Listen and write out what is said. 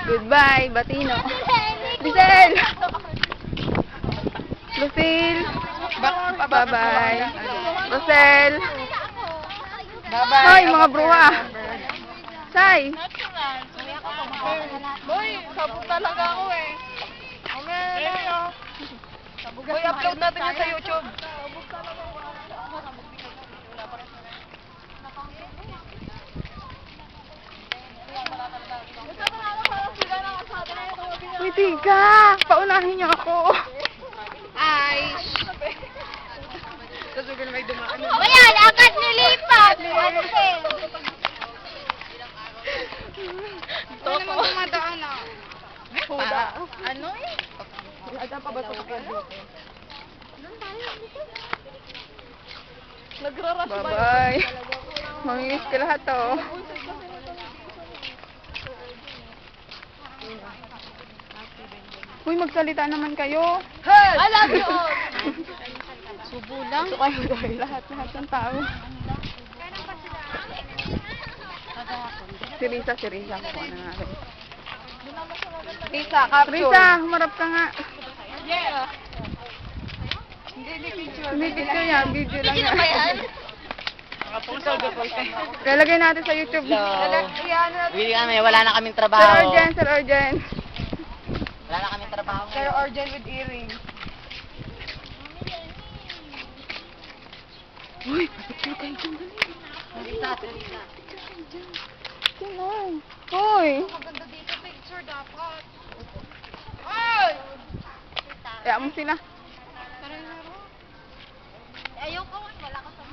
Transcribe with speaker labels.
Speaker 1: Goodbye, Batino. Lucille! Lucille! Bye-bye. Rosel!
Speaker 2: Bye-bye.
Speaker 1: Hoy, mga bruha! Say!
Speaker 2: Boy, sabog talaga ako eh. Boy, upload natin yun sa YouTube.
Speaker 1: Pwede ka! Paunahin niyo ako!
Speaker 2: Ay! Tapos huwag may dumaan.
Speaker 3: Ayan, agad nilipat!
Speaker 2: Ito naman dumadaan na.
Speaker 1: Para.
Speaker 2: Ano eh?
Speaker 1: Ada pa ba ito sa dito?
Speaker 2: Nagrarush ba?
Speaker 1: Bye-bye! Mamimiss ka lahat to. Uy, magsalita naman kayo.
Speaker 2: Hey! I love you all!
Speaker 1: Subo lang. Gusto kayo dahil lahat ng tao. Si Risa. Kuha na natin.
Speaker 2: Risa, capture.
Speaker 1: Risa, humarap ka nga.
Speaker 2: Yeah! Hindi picture.
Speaker 1: Hindi picture yan. Video lang
Speaker 2: Video ba yan?
Speaker 1: yan. Lalagay natin sa YouTube.
Speaker 4: Wala na kaming
Speaker 1: Sir
Speaker 4: trabaho.
Speaker 1: Orjan.
Speaker 4: Wala na kaming trabaho.
Speaker 2: Sir Orjan with earring.
Speaker 1: Uy, picture kayo dyan.
Speaker 4: Risa, Risa.
Speaker 1: Dyan. Hoy.
Speaker 2: Maganda dito picture dapat. Ay!
Speaker 1: Kaya mo sila.
Speaker 3: Ayoko, wala ko sa